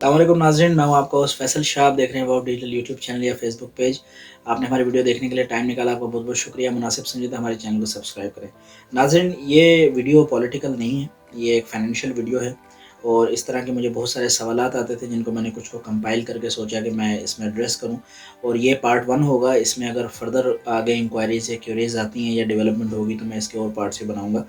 अस्सलामुअलैकुम नाज़रीन, मैं हूँ आपका होस्ट फैसल शाह। आप देख रहे हैं वॉव डिजिटल यूट्यूब चैनल या फेसबुक पेज। आपने हमारी वीडियो देखने के लिए टाइम निकाला, आपका बहुत बहुत शुक्रिया। मुनासिब समझे तो हमारे चैनल को सब्सक्राइब करें। नाज़रीन, ये वीडियो पॉलिटिकल नहीं है, ये एक फाइनेंशियल वीडियो है। और इस तरह के मुझे बहुत सारे सवालात आते थे जिनको मैंने कुछ को कंपाइल करके सोचा कि मैं इसमें एड्रेस करूँ। और ये पार्ट 1 होगा। इसमें अगर फर्दर आगे इंक्वायरीज़ या क्यूरीज़ आती हैं या डेवलपमेंट होगी तो मैं इसके और पार्ट्स भी बनाऊँगा।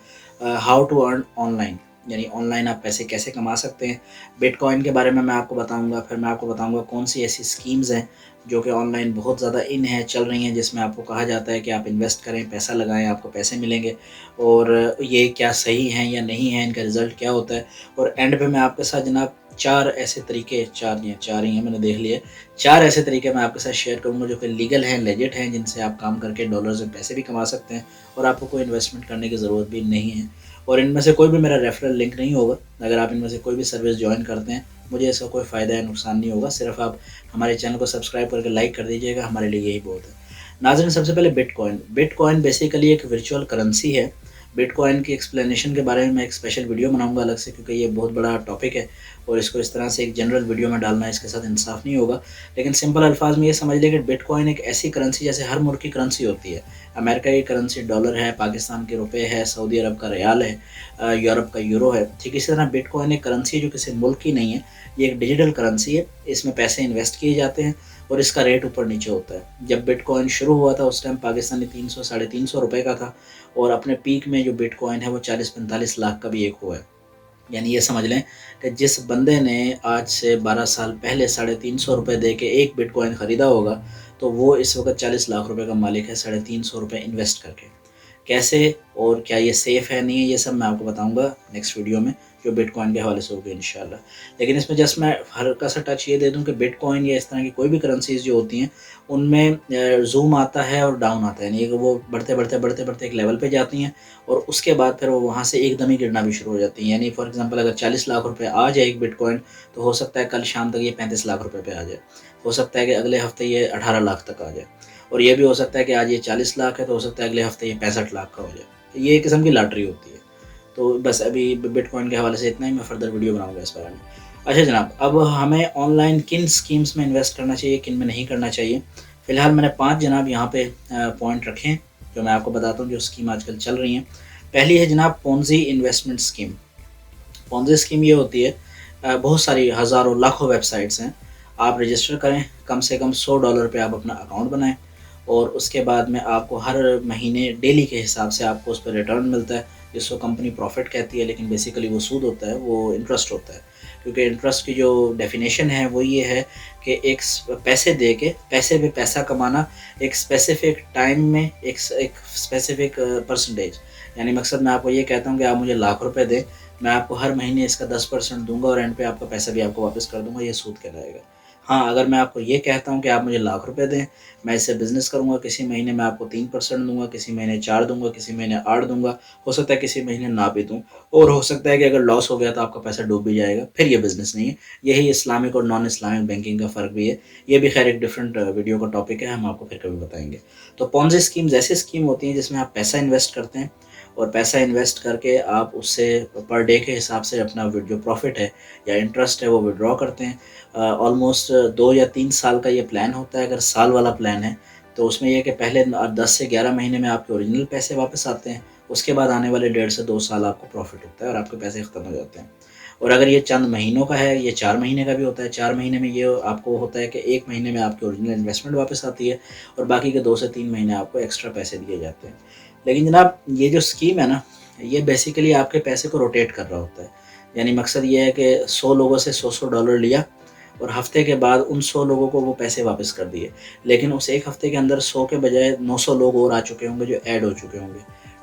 हाउ टू अर्न ऑनलाइन, यानी ऑनलाइन आप पैसे कैसे कमा सकते हैं। बिटकॉइन के बारे में मैं आपको बताऊंगा। फिर मैं आपको बताऊंगा कौन सी ऐसी स्कीम्स हैं जो कि ऑनलाइन बहुत ज़्यादा इन है, चल रही हैं, जिसमें आपको कहा जाता है कि आप इन्वेस्ट करें, पैसा लगाएं, आपको पैसे मिलेंगे। और ये क्या सही हैं या नहीं है, इनका रिज़ल्ट क्या होता है। और एंड पे मैं आपके साथ जनाब 4 ऐसे तरीके, 4 ही हैं मैंने देख लिए, 4 ऐसे तरीके मैं आपके साथ शेयर करूँगा जो कि लीगल हैं, लेजिट हैं, जिनसे आप काम करके डॉलर्स में पैसे भी कमा सकते हैं और आपको कोई इन्वेस्टमेंट करने की ज़रूरत भी नहीं है। और इनमें से कोई भी मेरा रेफरल लिंक नहीं होगा। अगर आप इनमें से कोई भी सर्विस ज्वाइन करते हैं, मुझे इसका कोई फ़ायदा या नुकसान नहीं होगा। सिर्फ आप हमारे चैनल को सब्सक्राइब करके लाइक कर दीजिएगा, हमारे लिए यही बहुत है। नाज़रीन, सबसे पहले बिटकॉइन। बिटकॉइन बेसिकली एक वर्चुअल करेंसी है। बिटकॉइन की एक्सप्लेनेशन के बारे में मैं एक स्पेशल वीडियो बनाऊंगा अलग से, क्योंकि ये बहुत बड़ा टॉपिक है और इसको इस तरह से एक जनरल वीडियो में डालना इसके साथ इंसाफ नहीं होगा। लेकिन सिंपल अल्फाज में ये समझ लें कि बिटकॉइन एक ऐसी करेंसी जैसे हर मुल्क की करेंसी होती है। अमेरिका की करेंसी डॉलर है, पाकिस्तान के रुपए है, सऊदी अरब का रियाल है, यूरोप का यूरो है। ठीक इसी तरह बिटकॉइन एक करेंसी है जो किसी मुल्क की नहीं है। ये एक डिजिटल करेंसी है। इसमें पैसे इन्वेस्ट किए जाते हैं और इसका रेट ऊपर नीचे होता है। जब बिटकॉइन शुरू हुआ था उस टाइम पाकिस्तानी 300 साढ़े 300 रुपये का था और अपने पीक में जो बिटकॉइन है वो 40-45 लाख का भी एक हुआ है। यानी ये समझ लें कि जिस बंदे ने आज से 12 साल पहले 350 रुपये दे के एक बिटकॉइन ख़रीदा होगा, तो वो इस वक्त 40 लाख रुपए का मालिक है 350 रुपये इन्वेस्ट करके। कैसे और क्या ये सेफ़ है, नहीं है, ये सब मैं आपको बताऊंगा नेक्स्ट वीडियो में, जो बिटकॉइन के हवाले से होगी इंशाल्लाह। लेकिन इसमें जस्ट मैं हल्का सा टच ये दे दूं कि बिटकॉइन या इस तरह की कोई भी करेंसीज जो होती हैं उनमें जूम आता है और डाउन आता है। यानी कि वो बढ़ते बढ़ते एक लेवल पे जाती हैं और उसके बाद फिर वो वहाँ से एकदम ही गिरना भी शुरू हो जाती हैं। यानी फॉर एग्जांपल अगर 40 लाख रुपए आ जाए एक बिटकॉइन, तो हो सकता है कल शाम तक ये 35 लाख रुपए पे आ जाए। हो सकता है कि अगले हफ्ते ये 18 लाख तक आ जाए। और ये भी हो सकता है कि आज ये 40 लाख है तो हो सकता है अगले हफ्ते ये 65 लाख का हो जाए। तो ये एक किस्म की लॉटरी होती है। तो बस अभी बिटकॉइन के हवाले से इतना ही। मैं फर्दर वीडियो बनाऊंगा इस बारे में। अच्छा जनाब, अब हमें ऑनलाइन किन स्कीम्स में इन्वेस्ट करना चाहिए, किन में नहीं करना चाहिए। फ़िलहाल मैंने 5 जनाब यहाँ पे पॉइंट रखे हैं जो मैं आपको बताता हूँ, जो स्कीम आजकल चल रही हैं। पहली है जनाब Ponzi investment scheme. Ponzi scheme ये होती है, बहुत सारी हज़ारों लाखों वेबसाइट्स हैं। आप रजिस्टर करें, कम से कम $100 पे आप अपना अकाउंट बनाएं और उसके बाद में आपको हर महीने डेली के हिसाब से आपको उस पर रिटर्न मिलता है, जिसको कंपनी प्रॉफिट कहती है, लेकिन बेसिकली वो सूद होता है, वो इंटरेस्ट होता है। क्योंकि इंटरेस्ट की जो डेफिनेशन है वो ये है कि पैसे दे के पैसे पे पैसा कमाना, एक स्पेसिफिक टाइम में एक स्पेसिफिक परसेंटेज। यानी मकसद मैं आपको ये कहता हूँ कि आप मुझे लाख रुपए दें, मैं आपको हर महीने इसका 10% दूंगा और एंड पे आपका पैसा भी आपको वापस कर दूंगा, ये सूद कहलाएगा। हाँ, अगर मैं आपको ये कहता हूँ कि आप मुझे लाख रुपए दें, मैं इससे बिज़नेस करूँगा, किसी महीने मैं आपको 3% दूँगा, किसी महीने 4 दूँगा, किसी महीने 8 दूँगा, हो सकता है किसी महीने ना भी दूँ, और हो सकता है कि अगर लॉस हो गया तो आपका पैसा डूब भी जाएगा, फिर ये बिज़नेस नहीं है। यही इस्लामिक और नॉन इस्लामिक बैंकिंग का फ़र्क भी है। ये भी खैर एक डिफरेंट वीडियो का टॉपिक है, हम आपको फिर कभी बताएँगे। तो पोंज़ी स्कीम्स ऐसी स्कीम होती हैं जिसमें आप पैसा इन्वेस्ट करते हैं और पैसा इन्वेस्ट करके आप उससे पर डे के हिसाब से अपना जो प्रॉफ़िट है या इंटरेस्ट है वो विड्रॉ करते हैं। ऑलमोस्ट 2 या 3 साल का ये प्लान होता है। अगर साल वाला प्लान है तो उसमें यह है कि पहले 10 से 11 महीने में आपके ओरिजिनल पैसे वापस आते हैं। उसके बाद आने वाले 1.5 से 2 साल आपको प्रॉफिट होता है और आपके पैसे ख़त्म हो जाते हैं। और अगर ये चंद महीनों का है, ये 4 महीने का भी होता है। 4 महीने में ये आपको होता है कि 1 महीने में आपकी ओरिजिनल इन्वेस्टमेंट वापस आती है और बाकी के 2 से 3 महीने आपको एक्स्ट्रा पैसे दिए जाते हैं। लेकिन जनाब, ये जो स्कीम है ना, ये बेसिकली आपके पैसे को रोटेट कर रहा होता है। यानी मकसद ये है कि 100 लोगों से $100 लिया और हफ्ते के बाद उन 100 लोगों को वो पैसे वापस कर दिए। लेकिन उस 1 हफ्ते के अंदर 100 के बजाय 900 लोग और आ चुके होंगे जो ऐड हो चुके होंगे।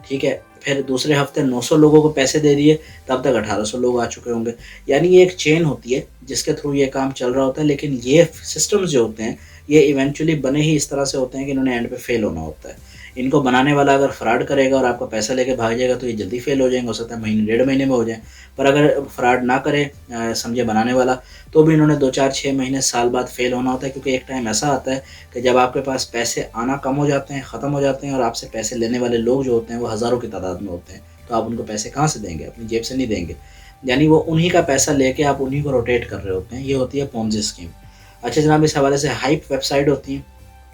ठीक है? फिर दूसरे हफ्ते 900 लोगों को पैसे दे दिए, तब तक 1800 लोग आ चुके होंगे। यानी ये एक चेन होती है जिसके थ्रू ये काम चल रहा होता है। लेकिन ये सिस्टम्स जो होते हैं, ये इवेंचुअली बने ही इस तरह से होते हैं कि इन्होंने एंड पे फेल होना होता है। इनको बनाने वाला अगर फ्रॉड करेगा और आपका पैसा लेके भाग जाएगा तो ये जल्दी फेल हो जाएंगे, हो सकता है महीने 1.5 महीने में हो जाए। पर अगर फ्रॉड ना करे, समझे बनाने वाला, तो भी इन्होंने 2 4 6 महीने साल बाद फेल होना होता है। क्योंकि एक टाइम ऐसा आता है कि जब आपके पास पैसे आना कम हो जाते हैं, ख़त्म हो जाते हैं और आपसे पैसे लेने वाले लोग जो होते हैं वो हज़ारों की तादाद में होते हैं, तो आप उनको पैसे कहाँ से देंगे? अपनी जेब से नहीं देंगे। यानी वो उन्हीं का पैसा लेके आप उन्हीं को रोटेट कर रहे होते हैं, ये होती है पोंजी स्कीम। अच्छा जनाब, इस हवाले से हाइप वेबसाइट होती है।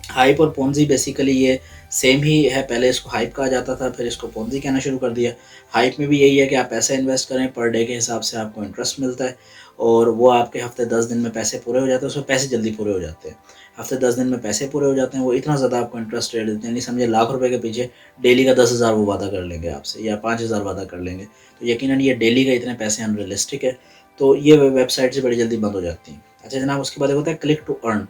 हाइप और पोंजी बेसिकली ये सेम ही है, पहले इसको हाइप कहा जाता था, फिर इसको पोंजी कहना शुरू कर दिया। हाइप में भी यही है कि आप पैसा इन्वेस्ट करें, पर डे के हिसाब से आपको इंटरेस्ट मिलता है और वो आपके हफ्ते 10 दिन में पैसे पूरे हो जाते हैं, उसमें पैसे जल्दी पूरे हो जाते हैं। हफ्ते 10 दिन में पैसे पूरे हो जाते हैं, वो इतना ज़्यादा आपको इंटरेस्ट रेट देते हैं, नहीं समझे लाख रुपए के पीछे डेली का 10,000 वो वादा कर लेंगे आपसे या 5,000 वादा कर लेंगे। तो यकीनन ये डेली का इतने पैसे अनरियलिस्टिक है, तो ये वेबसाइट से बड़ी जल्दी बंद हो जाती हैं। अच्छा जनाब, उसके बाद एक होता है click to earn.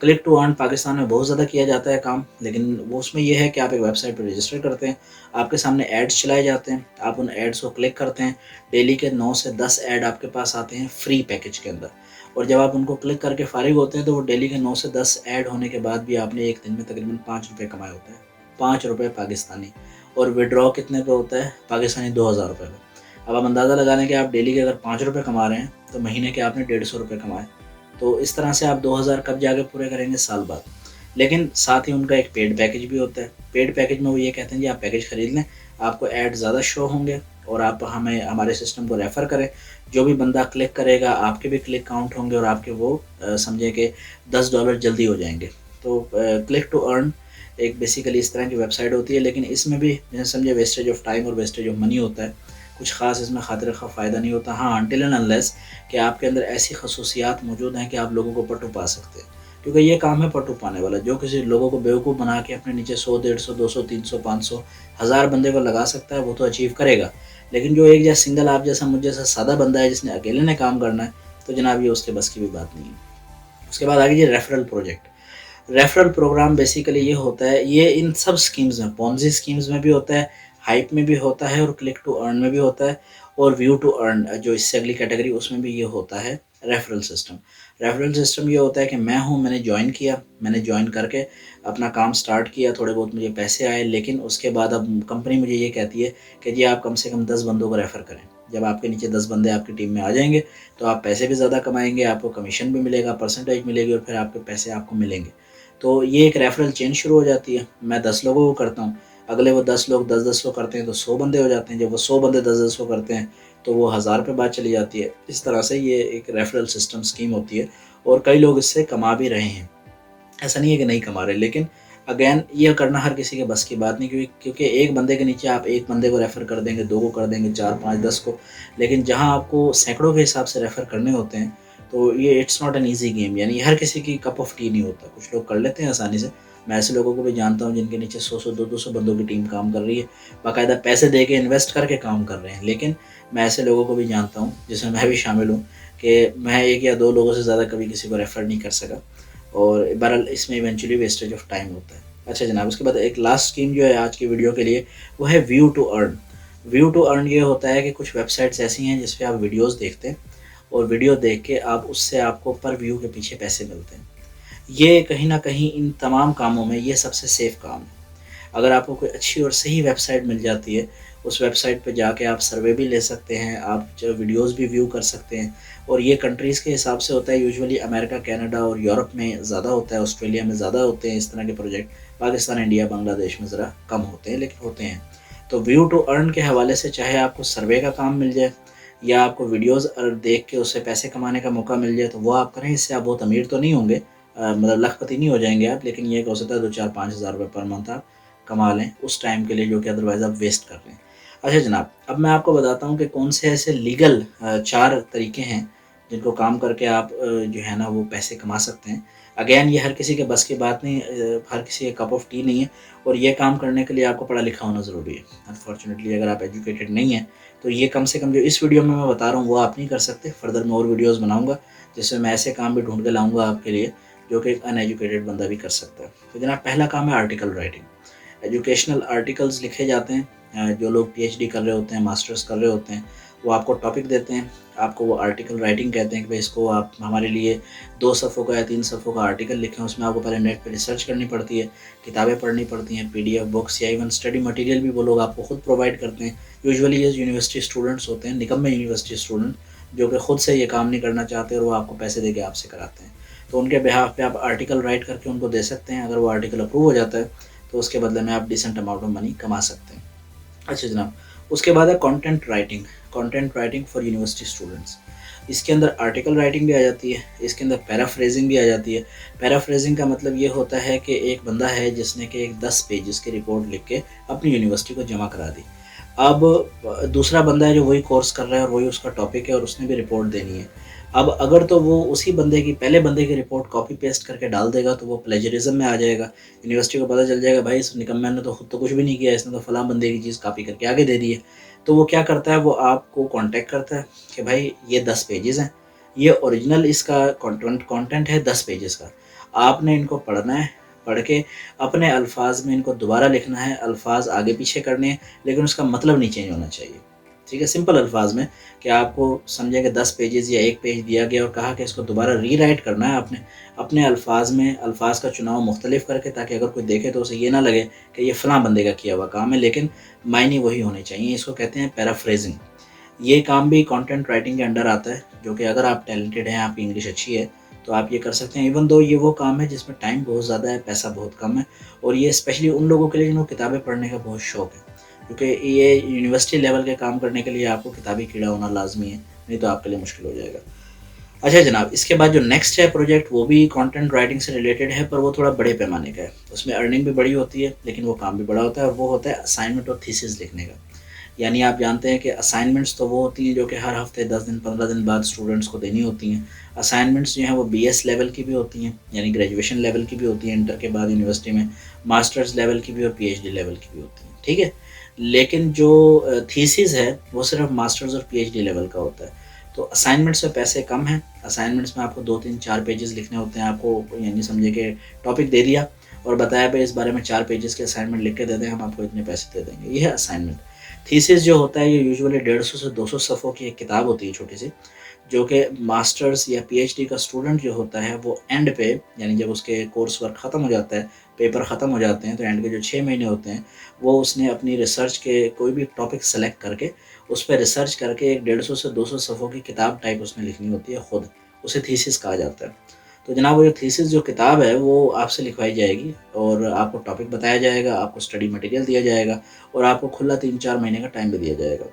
Click to earn Pakistan में बहुत ज़्यादा किया जाता है काम, लेकिन वो उसमें ये है कि आप एक वेबसाइट पर रजिस्टर करते हैं, आपके सामने एड्स चलाए जाते हैं, आप उन एड्स को क्लिक करते हैं, डेली के 9 से 10 ऐड आपके पास आते हैं फ्री पैकेज के अंदर। और जब आप उनको क्लिक करके फारिग होते हैं तो वो डेली के 9 से 10 ऐड होने के बाद भी आपने एक दिन में तकरीबन 5 रुपये कमाए होते हैं, 5 रुपये पाकिस्तानी। और विड्रॉ कितने पे होता है पाकिस्तानी? 2,000 रुपये में। अब आप अंदाज़ा लगा लें कि आप डेली के अगर 5 रुपये कमा रहे हैं तो महीने के आपने 150 रुपये कमाए। तो इस तरह से आप 2000 कब जाके पूरे करेंगे? साल बाद। लेकिन साथ ही उनका एक पेड पैकेज भी होता है। पेड पैकेज में वो ये कहते हैं जी आप पैकेज खरीद लें, आपको ऐड ज़्यादा शो होंगे और आप हमें हमारे सिस्टम को रेफ़र करें। जो भी बंदा क्लिक करेगा आपके भी क्लिक काउंट होंगे और आपके वो समझे कि $10 जल्दी हो जाएंगे। तो क्लिक टू अर्न एक बेसिकली इस तरह की वेबसाइट होती है, लेकिन इसमें भी जैसे समझे वेस्टेज ऑफ टाइम और वेस्टेज ऑफ मनी होता है। कुछ ख़ास इसमें खातिर खा फ़ायदा नहीं होता। हाँ, अनटिल एंड अनलेस कि आपके अंदर ऐसी खसूसियात मौजूद हैं कि आप लोगों को पट्टू पा सकते हैं, क्योंकि ये काम है पट्टू पाने वाला। जो किसी लोगों को बेवकूफ़ बना के अपने नीचे 100, 150, 200, 300, 500, 1000 बंदे को लगा सकता है, वो तो अचीव करेगा। लेकिन जो एक जैसा सिंगल आप जैसा मुझ जैसा सादा बंदा है जिसने अकेले ने काम करना है, तो जनाब ये उसके बस की भी बात नहीं है। उसके बाद आगे जी referral project. Referral program basically ये होता है, ये इन सब स्कीम्स में, पॉन्जी स्कीम्स में भी होता है, हाइप में भी होता है और क्लिक टू अर्न में भी होता है और व्यू टू अर्न जो इससे अगली कैटेगरी उसमें भी ये होता है रेफरल सिस्टम। रेफरल सिस्टम ये होता है कि मैं हूँ, मैंने ज्वाइन किया, मैंने ज्वाइन करके अपना काम स्टार्ट किया, थोड़े बहुत मुझे पैसे आए, लेकिन उसके बाद अब कंपनी मुझे ये कहती है कि जी आप कम से कम 10 बंदों को रेफ़र करें। जब आपके नीचे 10 बंदे आपकी टीम में आ जाएंगे तो आप पैसे भी ज़्यादा कमाएंगे, आपको कमीशन भी मिलेगा, परसेंटेज मिलेगी और फिर आपके पैसे आपको मिलेंगे। तो ये एक रेफरल चेन शुरू हो जाती है। मैं 10 लोगों को करता हूँ, अगले वो 10 लोग 10-10 को करते हैं तो 100 बंदे हो जाते हैं। जब वो 100 बंदे 10-10 को करते हैं तो वो 1000 पे बात चली जाती है। इस तरह से ये एक रेफरल सिस्टम स्कीम होती है और कई लोग इससे कमा भी रहे हैं। ऐसा नहीं है कि नहीं कमा रहे, लेकिन अगेन ये करना हर किसी के बस की बात नहीं, क्योंकि एक बंदे के नीचे आप एक बंदे को रेफ़र कर देंगे, 2 को कर देंगे, 4, 5, 10 को, लेकिन जहाँ आपको सैकड़ों के हिसाब से रेफ़र करने होते हैं, तो ये it's not an easy game. यानी हर किसी की कप ऑफ टी नहीं होता। कुछ लोग कर लेते हैं आसानी से। मैं ऐसे लोगों को भी जानता हूँ जिनके नीचे 100-100, 200-200 बंदों की टीम काम कर रही है, बाकायदा पैसे दे के इन्वेस्ट करके काम कर रहे हैं। लेकिन मैं ऐसे लोगों को भी जानता हूँ, जिसमें मैं भी शामिल हूँ, कि मैं 1 या 2 लोगों से ज़्यादा कभी किसी को रेफ़र नहीं कर सका और बहरहाल इसमें इवेंचुअली वेस्टेज ऑफ टाइम होता है। अच्छा जनाब, उसके बाद एक लास्ट स्कीम जो है आज की वीडियो के लिए, वो है view to earn. View to earn ये होता है कि कुछ वेबसाइट्स ऐसी हैं जिस पे आप वीडियोस देखते हैं और वीडियो देख के आप उससे आपको पर व्यू के पीछे पैसे मिलते हैं। ये कहीं न कहीं इन तमाम कामों में ये सबसे सेफ़ काम है। अगर आपको कोई अच्छी और सही वेबसाइट मिल जाती है, उस वेबसाइट पे जाके आप सर्वे भी ले सकते हैं, आप जो वीडियोज़ भी व्यू कर सकते हैं और ये कंट्रीज़ के हिसाब से होता है। यूजुअली अमेरिका, कनाडा और यूरोप में ज़्यादा होता है, ऑस्ट्रेलिया में ज़्यादा होते हैं इस तरह के प्रोजेक्ट। पाकिस्तान, इंडिया, बांग्लादेश में ज़रा कम होते हैं, लेकिन होते हैं। तो व्यू टू अर्न के हवाले से चाहे आपको सर्वे का काम मिल जाए या आपको वीडियोज़ देख के उससे पैसे कमाने का मौका मिल जाए, तो वो आप करें। इससे आप बहुत अमीर तो नहीं होंगे, मतलब लखपति नहीं हो जाएँगे आप, लेकिन ये हो सकता है 2, 4, 5 हज़ार रुपये पर मंथ आप कमा लें उस टाइम के लिए जो कि अदरवाइज़ आप वेस्ट कर रहे हैं। अच्छा जनाब, अब मैं आपको बताता हूँ कि कौन से ऐसे लीगल 4 तरीके हैं जिनको काम करके आप जो है ना वो पैसे कमा सकते हैं। अगेन ये हर किसी के बस की बात नहीं, हर किसी के कप ऑफ टी नहीं है और ये काम करने के लिए आपको पढ़ा लिखा होना ज़रूरी है। अनफॉर्चुनेटली अगर आप एजुकेटेड नहीं हैं तो ये कम से कम जो इस वीडियो में मैं बता रहा हूँ वो आप नहीं कर सकते। फर्दर मैं और वीडियोज़ बनाऊँगा जिसमें मैं ऐसे काम भी ढूँढ के लाऊँगा आपके लिए जो कि एक अनएजुकेटेड बंदा भी कर सकता है। तो जनाब, पहला काम है आर्टिकल राइटिंग। एजुकेशनल आर्टिकल्स लिखे जाते हैं। जो लोग पीएचडी कर रहे होते हैं, मास्टर्स कर रहे होते हैं, वो आपको टॉपिक देते हैं, आपको वो आर्टिकल राइटिंग कहते हैं कि भाई इसको आप हमारे लिए 2 सफ़ों का या 3 सफ़ों का आर्टिकल लिखें। उसमें आपको पहले नेट पे रिसर्च करनी पड़ती है, किताबें पढ़नी पड़ती हैं, पीडीएफ बुक्स या इवन स्टडी मटेरियल भी वो लोग आपको खुद प्रोवाइड करते हैं। यूजुअली ये यूनिवर्सिटी स्टूडेंट्स होते हैं, निकम्मे यूनिवर्सिटी स्टूडेंट, जो कि खुद से ये काम नहीं करना चाहते और वो आपको पैसे दे के आपसे कराते हैं। तो उनके बिहाफ पे आप आर्टिकल राइट करके उनको दे सकते हैं। अगर वो आर्टिकल अप्रूव हो जाता है तो उसके बदले में आप डिसेंट अमाउंट ऑफ मनी कमा सकते हैं। अच्छा जनाब, उसके बाद है content writing. Content writing for university students. इसके अंदर आर्टिकल राइटिंग भी आ जाती है, इसके अंदर पैराफ्रेजिंग भी आ जाती है। पैराफ्रेजिंग का मतलब ये होता है कि एक बंदा है जिसने कि एक 10 पेजेस की रिपोर्ट लिख के अपनी यूनिवर्सिटी को जमा करा दी। अब दूसरा बंदा है जो वही कोर्स कर रहा है और वही उसका टॉपिक है और उसने भी रिपोर्ट देनी है। अब अगर तो वो उसी बंदे की पहले बंदे की रिपोर्ट कॉपी पेस्ट करके डाल देगा तो वो प्लेजरिज्म में आ जाएगा। यूनिवर्सिटी को पता चल जाएगा भाई इस निकम्मे ने तो खुद तो कुछ भी नहीं किया, इसने तो फलां बंदे की चीज़ कॉपी करके आगे दे दी है। तो वो क्या करता है, वो आपको कॉन्टैक्ट करता है कि भाई ये 10 पेजेज़ हैं, ये ओरिजिनल इसका कंटेंट है 10 पेजेस का। आपने इनको पढ़ना है, पढ़ के अपने अल्फाज में इनको दोबारा लिखना है, अल्फाज आगे पीछे करने हैं, लेकिन उसका मतलब नहीं चेंज होना चाहिए। ठीक है, सिंपल अल्फाज में कि आपको समझे कि 10 पेजेस या 1 पेज दिया गया और कहा कि इसको दोबारा रीराइट करना है आपने अपने अल्फाज में, अल्फाज का चुनाव मुख्तलिफ करके, ताकि अगर कोई देखे तो उसे ये ना लगे कि ये फ़लाँ बंदे का किया हुआ काम है, लेकिन मायने वही होने चाहिए। इसको कहते हैं पैराफ्रेजिंग। ये काम भी कंटेंट राइटिंग के अंडर आता है, जो कि अगर आप टैलेंटेड हैं, आपकी इंग्लिश अच्छी है, तो आप ये कर सकते हैं। इवन दो ये वो काम है जिसमें टाइम बहुत ज़्यादा है, पैसा बहुत कम है, और ये स्पेशली उन लोगों के लिए जिनको किताबें पढ़ने का बहुत शौक है, क्योंकि ये यूनिवर्सिटी लेवल के काम करने के लिए आपको किताबी कीड़ा होना लाजमी है, नहीं तो आपके लिए मुश्किल हो जाएगा। अच्छा जनाब, इसके बाद जो नेक्स्ट है प्रोजेक्ट, वो भी कंटेंट राइटिंग से रिलेटेड है, पर वो थोड़ा बड़े पैमाने का है। उसमें अर्निंग भी बड़ी होती है, लेकिन वो काम भी बड़ा होता है, और वो होता है असाइनमेंट और थीसिस लिखने का। यानी आप जानते हैं कि असाइनमेंट्स तो वो होती हैं जो कि हर हफ्ते 10 दिन 15 दिन बाद स्टूडेंट्स को देनी होती हैं। असाइनमेंट्स जो हैं वो बीएस लेवल की भी होती हैं, यानी ग्रेजुएशन लेवल की भी होती हैं इंटर के बाद यूनिवर्सिटी में, मास्टर्स लेवल की भी और पीएचडी लेवल की भी होती हैं। ठीक है, लेकिन जो थीसिस है वो सिर्फ मास्टर्स और पीएचडी लेवल का होता है। तो असाइनमेंट्स में पैसे कम हैं। असाइनमेंट्स में आपको 2 3 4 पेजेस लिखने होते हैं। आपको यानी समझे कि टॉपिक दे दिया और बताया भाई इस बारे में 4 पेजेस के असाइनमेंट लिख के दे दें, हम आपको इतने पैसे दे देंगे। ये है असाइनमेंट। थीसिस जो होता है ये यूजुअली 150 से 200 सफ़ों की एक किताब होती है छोटी सी, जो कि मास्टर्स या पीएचडी का स्टूडेंट जो होता है वो एंड पे, यानी जब उसके कोर्स वर्क ख़त्म हो जाता है, पेपर ख़त्म हो जाते हैं, तो एंड के जो 6 महीने होते हैं वो उसने अपनी रिसर्च के कोई भी टॉपिक सेलेक्ट करके उस पर रिसर्च करके एक 150 से 200 सफ़ों की किताब टाइप उसने लिखनी होती है खुद। उसे थीसिस कहा जाता है। तो जनाब वो जो थीसिस जो किताब है वो आपसे लिखवाई जाएगी और आपको टॉपिक बताया जाएगा, आपको स्टडी मटेरियल दिया जाएगा और आपको खुला 3 4 महीने का टाइम भी दिया जाएगा।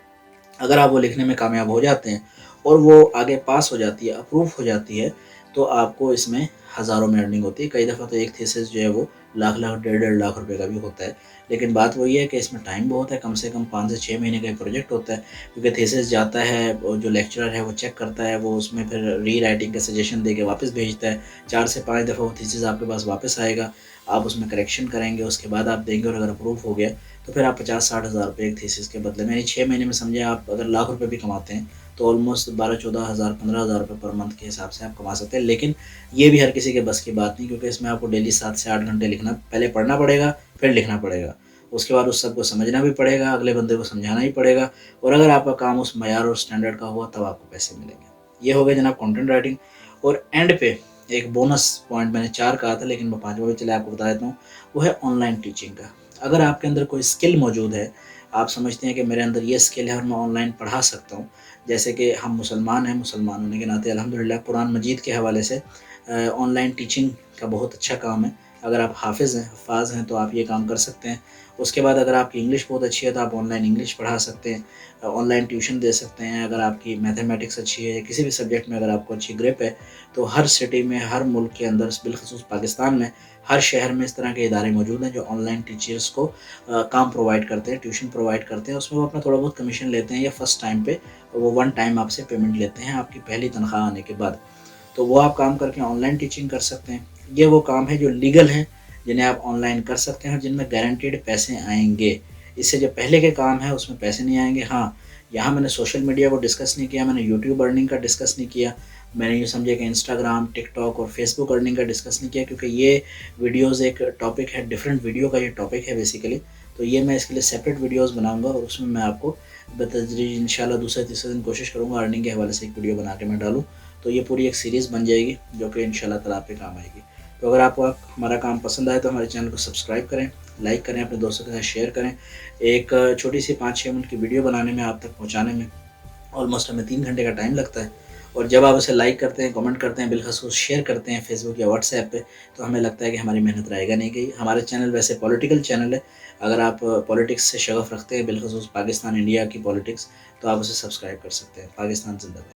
अगर आप वो लिखने में कामयाब हो जाते हैं और वो आगे पास हो जाती है, अप्रूव हो जाती है, तो आपको इसमें हज़ारों में अर्निंग होती है। कई दफ़ा तो एक थीसिस जो है वो लाख लाख 1.5 1.5 लाख रुपए का भी होता है। लेकिन बात वही है कि इसमें टाइम बहुत है, कम से कम 5 से 6 महीने का एक प्रोजेक्ट होता है, क्योंकि थीसिस जाता है और जो लेक्चरर है वो चेक करता है, वो उसमें फिर री-राइटिंग का सजेशन दे के वापस भेजता है। 4 से 5 दफ़ा वो थीसिस आपके पास वापस आएगा, आप उसमें करेक्शन करेंगे, उसके बाद आप देंगे और अगर अप्रूव हो गया तो फिर आप 50-60 हज़ार रुपये एक थीसिस के बदले में, यानी 6 महीने में समझे आप अगर लाख रुपए भी कमाते हैं तो ऑलमोस्ट 12-14 हज़ार 15 हज़ार रुपये पर मंथ के हिसाब से आप कमा सकते हैं। लेकिन ये भी हर किसी के बस की बात नहीं, क्योंकि इसमें आपको डेली 7 से 8 घंटे लिखना, पहले पढ़ना पड़ेगा फिर लिखना पड़ेगा, उसके बाद उस सबको समझना भी पड़ेगा, अगले बंदे को समझाना ही पड़ेगा, और अगर आपका काम उस मयार और स्टैंडर्ड का हुआ तब आपको पैसे मिलेंगे। ये हो गया जनाब कंटेंट राइटिंग। और एंड पे एक बोनस पॉइंट मैंने 4 कहा था, लेकिन मैं 5वां भी चले आपको बता देता हूँ, वो है ऑनलाइन टीचिंग का। अगर आपके अंदर कोई स्किल मौजूद है, आप समझते हैं कि मेरे अंदर ये स्किल है और मैं ऑनलाइन पढ़ा सकता हूँ, जैसे कि हम मुसलमान हैं, मुसलमान होने के नाते अल्हम्दुलिल्लाह कुरान मजीद के हवाले से ऑनलाइन टीचिंग का बहुत अच्छा काम है। अगर आप हाफ़िज़ हैं, हफ़ाज़ हैं, तो आप ये काम कर सकते हैं। उसके बाद अगर आपकी इंग्लिश बहुत अच्छी है तो आप ऑनलाइन इंग्लिश पढ़ा सकते हैं, ऑनलाइन ट्यूशन दे सकते हैं। अगर आपकी मैथमेटिक्स अच्छी है, किसी भी सब्जेक्ट में अगर आपको अच्छी ग्रिप है, तो हर सिटी में, हर मुल्क के अंदर, बिलख़ुसूस पाकिस्तान में हर शहर में इस तरह के इदारे मौजूद हैं जो ऑनलाइन टीचर्स को काम प्रोवाइड करते हैं, ट्यूशन प्रोवाइड करते हैं। उसमें वो अपना थोड़ा बहुत कमीशन लेते हैं, या फ़र्स्ट टाइम पे वो वन टाइम आपसे पेमेंट लेते हैं आपकी पहली तनख्वाह आने के बाद। तो वो आप काम करके ऑनलाइन टीचिंग कर सकते हैं। ये वो काम है जो लीगल हैं, जिन्हें आप ऑनलाइन कर सकते हैं और जिनमें गारंटीड पैसे आएँगे। इससे जो पहले के काम है उसमें पैसे नहीं आएँगे। हाँ, यहाँ मैंने सोशल मीडिया को डिस्कस नहीं किया, मैंने यूट्यूब अर्निंग का डिस्कस नहीं किया, मैंने ये समझे कि इंस्टाग्राम, टिकटॉक और फेसबुक अर्निंग का डिस्कस नहीं किया, क्योंकि ये वीडियोज़ एक टॉपिक है, डिफरेंट वीडियो का ये टॉपिक है बेसिकली। तो ये मैं इसके लिए सेपरेट वीडियोज़ बनाऊँगा और उसमें मैं आपको बतदरीज इंशाल्लाह दूसरे तीसरे दिन कोशिश करूँगा अर्निंग के हवाले से एक वीडियो बना के मैं डालूँ। तो ये पूरी एक सीरीज़ बन जाएगी जो कि इंशाल्लाह ताला आप पे काम आएगी। तो अगर आपको हमारा काम पसंद आए तो हमारे चैनल को सब्सक्राइब करें, लाइक करें, अपने दोस्तों के साथ शेयर करें। एक छोटी सी 5-6 मिनट की वीडियो बनाने में, आप तक पहुँचाने में ऑलमोस्ट हमें 3 घंटे का टाइम लगता है, और जब आप उसे लाइक करते हैं, कमेंट करते हैं, बिलखसूस शेयर करते हैं फेसबुक या व्हाट्सएप पे, तो हमें लगता है कि हमारी मेहनत रहेगा नहीं गई। हमारा चैनल वैसे पॉलिटिकल चैनल है, अगर आप पॉलिटिक्स से शगफ रखते हैं, बिलखसूस पाकिस्तान इंडिया की पॉलिटिक्स, तो आप उसे सब्सक्राइब कर सकते हैं। पाकिस्तान जिंदाबाद।